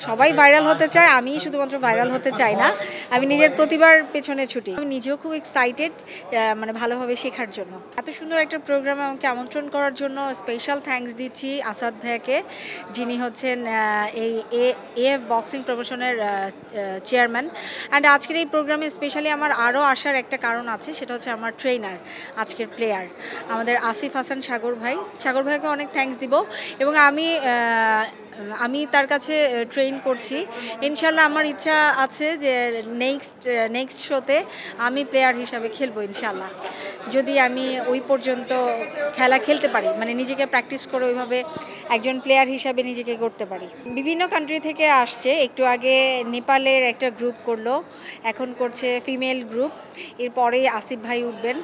সবাই ভাইরাল হতে চায়, আমি শুধুমাত্র ভাইরাল হতে চাই না, আমি নিজের প্রতিভার পেছনে ছুটি। আমি নিজেও খুব এক্সাইটেড মানে ভালোভাবে শেখার জন্য। এত সুন্দর একটা প্রোগ্রামে আমাকে আমন্ত্রণ করার জন্য স্পেশাল থ্যাঙ্কস দিচ্ছি আসাদ ভাইয়াকে, যিনি হচ্ছেন এই এএফ বক্সিং প্রমোশনের চেয়ারম্যান। অ্যান্ড আজকের এই প্রোগ্রামে স্পেশালি আমার আরও আসার একটা কারণ আছে, সেটা হচ্ছে আমার ট্রেনার, আজকের প্লেয়ার আমাদের আসিফ হাসান সাগর ভাইকে অনেক থ্যাঙ্কস দিব। এবং আমি তার কাছে ট্রেন করছি। ইনশাল্লাহ আমার ইচ্ছা আছে যে নেক্সট শোতে আমি প্লেয়ার হিসাবে খেলবো ইনশাল্লাহ, যদি আমি ওই পর্যন্ত খেলা খেলতে পারি, মানে নিজেকে প্র্যাকটিস করে ওইভাবে একজন প্লেয়ার হিসাবে নিজেকে করতে পারি। বিভিন্ন কান্ট্রি থেকে আসছে, একটু আগে নেপালের একটা গ্রুপ করলো, এখন করছে ফিমেল গ্রুপ, এরপরেই আসিফ ভাই উঠবেন।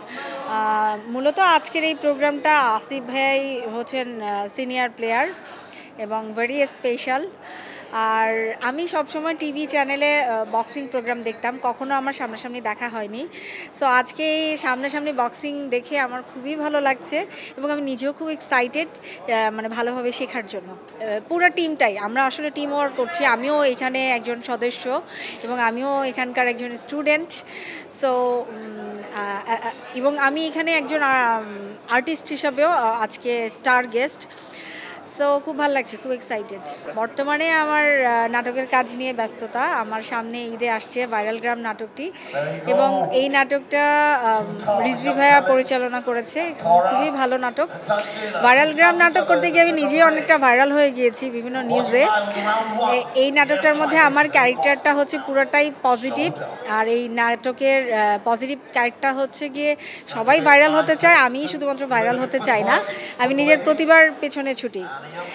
মূলত আজকের এই প্রোগ্রামটা আসিফ ভাই হচ্ছেন সিনিয়র প্লেয়ার এবং ভেরি স্পেশাল। আর আমি সবসময় টিভি চ্যানেলে বক্সিং প্রোগ্রাম দেখতাম, কখনো আমার সামনাসামনি দেখা হয়নি। সো আজকে এই সামনাসামনি বক্সিং দেখে আমার খুবই ভালো লাগছে এবং আমি নিজেও খুব এক্সাইটেড মানে ভালোভাবে শেখার জন্য। পুরো টিমটাই আমরা আসলে টিম ওয়ার্ক করছি, আমিও এখানে একজন সদস্য এবং আমিও এখানকার একজন স্টুডেন্ট। সো এবং আমি এখানে একজন আর্টিস্ট হিসাবেও আজকে স্টার গেস্ট। সো খুব ভালো লাগছে, খুব এক্সাইটেড। বর্তমানে আমার নাটকের কাজ নিয়ে ব্যস্ততা। আমার সামনে ঈদে আসছে ভাইরাল গ্রাম নাটকটি, এবং এই নাটকটা রিজভি ভাইয়া পরিচালনা করেছে, খুবই ভালো নাটক। ভাইরাল গ্রাম নাটক করতে গিয়ে আমি নিজেই অনেকটা ভাইরাল হয়ে গিয়েছি বিভিন্ন নিউজে। এই নাটকটার মধ্যে আমার ক্যারেক্টারটা হচ্ছে পুরোটাই পজিটিভ, আর এই নাটকের পজিটিভ ক্যারেক্টার হচ্ছে গিয়ে সবাই ভাইরাল হতে চায়, আমি শুধুমাত্র ভাইরাল হতে চাই না, আমি নিজের প্রতিভার পেছনে ছুটি।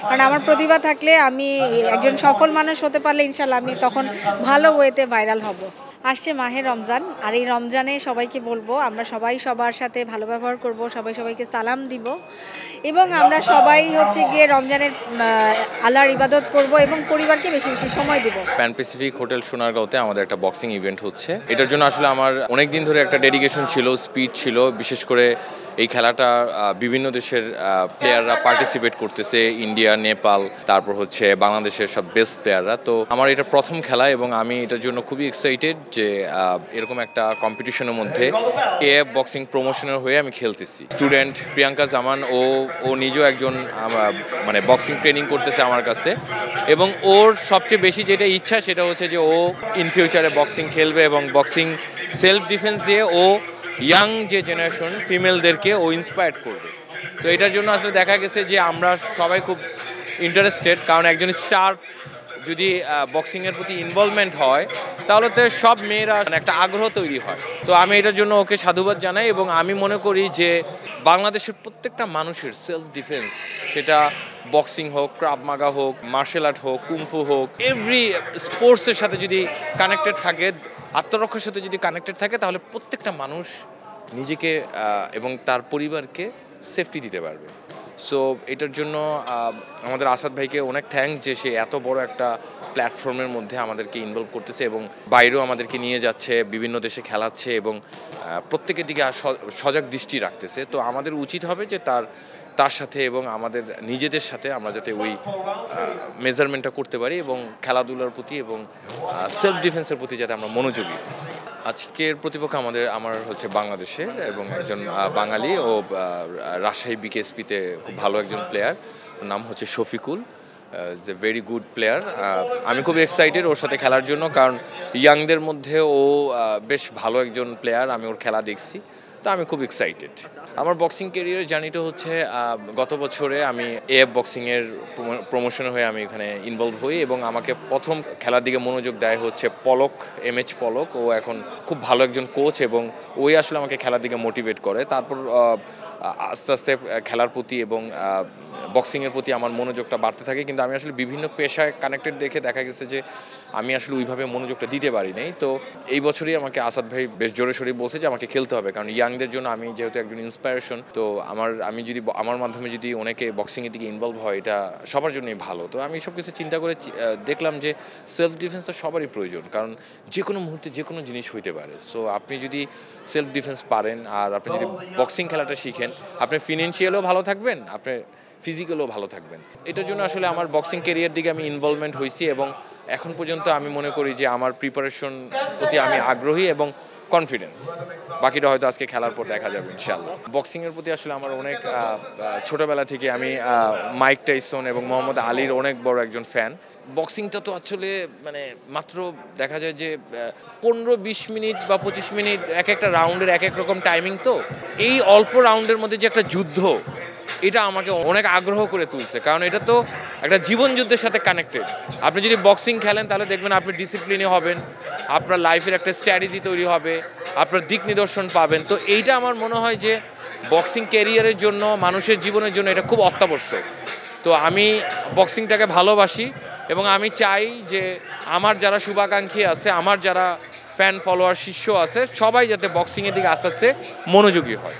কারণ আমার প্রতিভা থাকলে, আমি একজন সফল মানুষ হতে পারলে ইনশাল্লাহ আমি তখন ভালো ওয়েতে ভাইরাল হব। আসছে মাহে রমজান, আর এই রমজানে সবাইকে বলবো আমরা সবাই সবার সাথে ভালো ব্যবহার করব, সবাইকে সালাম দিব, এবং আমরা সবাই হচ্ছে গিয়ে রমজানের আল্লাহর ইবাদত করব এবং পরিবারকে বেশি বেশি সময় দিব। প্যান প্যাসিফিক হোটেল সোনারগাঁওতে আমাদের একটা বক্সিং ইভেন্ট হচ্ছে। এটার জন্য আসলে আমার অনেক দিন ধরে একটা ডেডিকেশন ছিল, স্পিড ছিল। বিশেষ করে এই খেলাটা বিভিন্ন দেশের প্লেয়াররা পার্টিসিপেট করতেছে, ইন্ডিয়া, নেপাল, তারপর হচ্ছে বাংলাদেশের সব বেস্ট প্লেয়াররা। তো আমার এটা প্রথম খেলা এবং আমি এটার জন্য খুবই এক্সাইটেড যে এরকম একটা কম্পিটিশনের মধ্যে এএফ বক্সিং প্রমোশনের হয়ে আমি খেলতেছি। স্টুডেন্ট প্রিয়াঙ্কা জামান ও নিজেও একজন মানে বক্সিং ট্রেনিং করতেছে আমার কাছে, এবং ওর সবচেয়ে বেশি যেটা ইচ্ছা সেটা হচ্ছে যে ও ইন ফিউচারে বক্সিং খেলবে এবং বক্সিং সেলফ ডিফেন্স দিয়ে ও ইয়াং যে জেনারেশন ফিমেলদেরকে ও ইন্সপায়ার করবে। তো এটার জন্য আসলে দেখা গেছে যে আমরা সবাই খুব ইন্টারেস্টেড, কারণ একজন স্টার যদি বক্সিংয়ের প্রতি ইনভলভমেন্ট হয় তাহলে তো সব মেয়েরা একটা আগ্রহ তৈরি হয়। তো আমি এটার জন্য ওকে সাধুবাদ জানাই, এবং আমি মনে করি যে বাংলাদেশের প্রত্যেকটা মানুষের সেলফ ডিফেন্স, সেটা বক্সিং হোক, ক্রাভ মাগা হোক, মার্শাল আর্ট হোক, কুংফু হোক, এভরি স্পোর্টসের সাথে যদি কানেক্টেড থাকে, আত্মরক্ষার সাথে যদি কানেক্টেড থাকে, তাহলে প্রত্যেকটা মানুষ নিজেকে এবং তার পরিবারকে সেফটি দিতে পারবে। সো এটার জন্য আমাদের আসাদ ভাইকে অনেক থ্যাঙ্কস যে সে এত বড় একটা প্ল্যাটফর্মের মধ্যে আমাদেরকে ইনভলভ করতেছে এবং বাইরেও আমাদেরকে নিয়ে যাচ্ছে, বিভিন্ন দেশে খেলাচ্ছে এবং প্রত্যেকের দিকে সজাগ দৃষ্টি রাখতেছে। তো আমাদের উচিত হবে যে তার সাথে এবং আমাদের নিজেদের সাথে আমরা যাতে ওই মেজারমেন্টটা করতে পারি এবং খেলাধুলার প্রতি এবং সেলফ ডিফেন্সের প্রতি যাতে আমরা মনোযোগী। আজকের প্রতিপক্ষ আমার হচ্ছে বাংলাদেশের এবং একজন বাঙালি, ও রাজশাহী বিকেএসপিতে খুব ভালো একজন প্লেয়ার, ওর নাম হচ্ছে Shafiqul, is a very good player. আমি খুব এক্সাইটেড ওর সাথে খেলার জন্য, কারণ ইয়াংদের মধ্যে ও বেশ ভালো একজন প্লেয়ার, আমি ওর খেলা দেখছি, তো আমি খুব এক্সাইটেড। আমার বক্সিং ক্যারিয়ারের জার্নিটা হচ্ছে গত বছরে আমি এএফ বক্সিংয়ের প্রমোশন হয়ে আমি এখানে ইনভলভ হই, এবং আমাকে প্রথম খেলার দিকে মনোযোগ দেয় হচ্ছে এমএচ পলক। ও এখন খুব ভালো একজন কোচ এবং ওই আসলে আমাকে খেলার দিকে মোটিভেট করে। তারপর আস্তে আস্তে খেলার প্রতি এবং বক্সিংয়ের প্রতি আমার মনোযোগটা বাড়তে থাকে, কিন্তু আমি আসলে বিভিন্ন পেশায় কানেক্টেড দেখে দেখা গেছে যে আমি আসলে ওইভাবে মনোযোগটা দিতে পারি নাই। তো এই বছরই আমাকে আসাদ ভাই বেশ জোরে সোরে বলছে যে আমাকে খেলতে হবে, কারণ ইয়াংদের জন্য আমি যেহেতু একজন ইন্সপায়ারেশন, তো আমি যদি আমার মাধ্যমে যদি অনেকে বক্সিংয়ের দিকে ইনভলভ হয়, এটা সবার জন্যই ভালো। তো আমি সব কিছু চিন্তা করে দেখলাম যে সেলফ ডিফেন্সটা সবারই প্রয়োজন, কারণ যে কোনো মুহূর্তে যে কোনো জিনিস হইতে পারে। সো আপনি যদি সেলফ ডিফেন্স পারেন আর আপনি যদি বক্সিং খেলাটা শিখেন, আপনি ফিনান্সিয়ালও ভালো থাকবেন, আপনি ফিজিক্যালও ভালো থাকবেন। এটার জন্য আসলে আমার বক্সিং ক্যারিয়ার দিকে আমি ইনভলভমেন্ট হয়েছি এবং এখন পর্যন্ত আমি মনে করি যে আমার প্রিপারেশন প্রতি আমি আগ্রহী এবং কনফিডেন্স। বাকিটা হয়তো আজকে খেলার পর দেখা যাবে ইনশাআল্লাহ। বক্সিংয়ের প্রতি আসলে আমার অনেক ছোটবেলা থেকে আমি মাইক টাইসন এবং মোহাম্মদ আলীর অনেক বড় একজন ফ্যান। বক্সিংটা তো আসলে মানে মাত্র দেখা যায় যে 15-20 মিনিট বা 25 মিনিট এক একটা রাউন্ডের এক এক রকম টাইমিং, তো এই অল্প রাউন্ডের মধ্যে যে একটা যুদ্ধ, এটা আমাকে অনেক আগ্রহ করে তুলছে, কারণ এটা তো একটা জীবন যুদ্ধের সাথে কানেক্টেড। আপনি যদি বক্সিং খেলেন তাহলে দেখবেন আপনি ডিসিপ্লিনে হবেন, আপনার লাইফের একটা স্ট্র্যাটেজি তৈরি হবে, আপনার দিক নিদর্শন পাবেন। তো এইটা আমার মনে হয় যে বক্সিং ক্যারিয়ারের জন্য, মানুষের জীবনের জন্য এটা খুব অত্যাবশ্যক। তো আমি বক্সিংটাকে ভালোবাসি এবং আমি চাই যে আমার যারা শুভাকাঙ্ক্ষী আছে, আমার যারা ফ্যান ফলোয়ার শিষ্য আছে, সবাই যাতে বক্সিংয়ের দিকে আস্তে আস্তে মনোযোগী হয়।